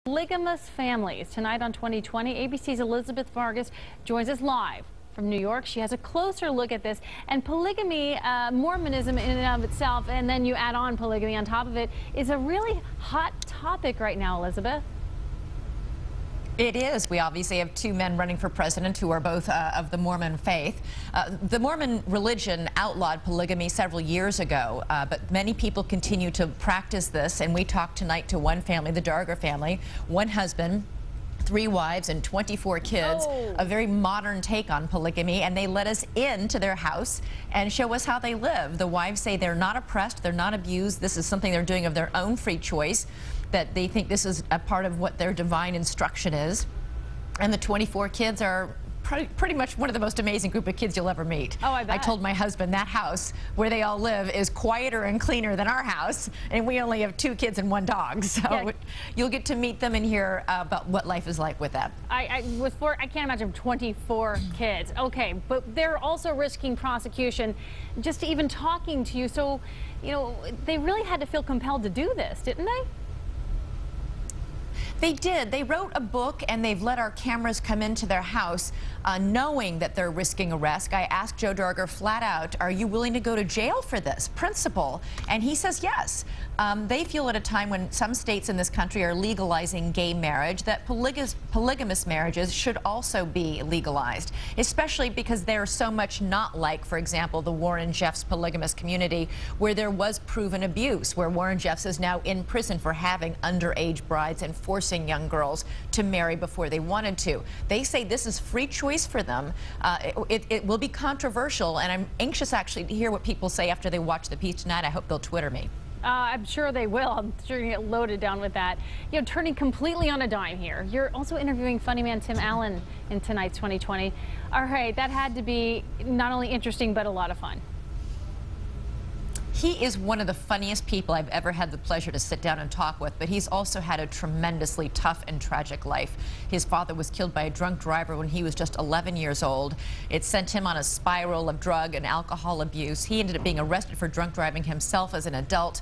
Polygamous families. Tonight on 2020, ABC's Elizabeth Vargas joins us live from New York. She has a closer look at this. And polygamy, Mormonism in and of itself, and then you add on polygamy on top of it, is a really hot topic right now, Elizabeth. It is. We obviously have two men running for president who are both of the Mormon faith. The Mormon religion outlawed polygamy several years ago, but many people continue to practice this, and we talked tonight to one family, the Darger family, one husband, 3 wives and 24 kids, a very modern take on polygamy, and they let us into their house and show us how they live. The wives say they're not oppressed, they're not abused, this is something they're doing of their own free choice, that they think this is a part of what their divine instruction is. And the 24 kids are pretty much one of the most amazing group of kids you'll ever meet. Oh, I bet. I told my husband that house where they all live is quieter and cleaner than our house, and we only have 2 kids and 1 dog. So yeah, you'll get to meet them and hear about what life is like with them. I can't imagine 24 kids. Okay, but they're also risking prosecution just even talking to you. So, you know, they really had to feel compelled to do this, didn't they? They did. They wrote a book, and they've let our cameras come into their house knowing that they're risking arrest. I asked Joe Darger flat out, are you willing to go to jail for this principle? And he says yes. They feel at a time when some states in this country are legalizing gay marriage that polygamous marriages should also be legalized, especially because they're so much not like, for example, the Warren Jeffs polygamous community, where there was proven abuse, where Warren Jeffs is now in prison for having underage brides and forcing young girls to marry before they wanted to. They say this is free choice for them. It will be controversial, and I'm anxious actually to hear what people say after they watch the piece tonight. I hope they'll Twitter me. I'm sure they will. I'm sure you get loaded down with that. You know, turning completely on a dime here. You're also interviewing funny man Tim Allen in tonight's 2020. All right, that had to be not only interesting, but a lot of fun. He is one of the funniest people I've ever had the pleasure to sit down and talk with, but he's also had a tremendously tough and tragic life. His father was killed by a drunk driver when he was just 11 years old. It sent him on a spiral of drug and alcohol abuse. He ended up being arrested for drunk driving himself as an adult.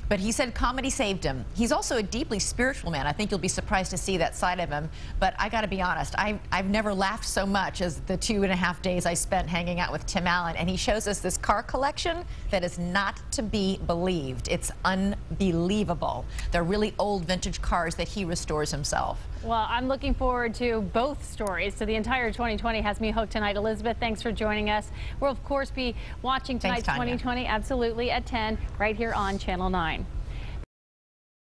But he said comedy saved him. He's also a deeply spiritual man. I think you'll be surprised to see that side of him. But I got to be honest, I've never laughed so much as the 2.5 days I spent hanging out with Tim Allen. And he shows us this car collection that is not to be believed. It's unbelievable. They're really old vintage cars that he restores himself. Well, I'm looking forward to both stories. So the entire 2020 has me hooked tonight. Elizabeth, thanks for joining us. We'll, of course, be watching tonight's 2020 absolutely at 10 right here on Channel 9.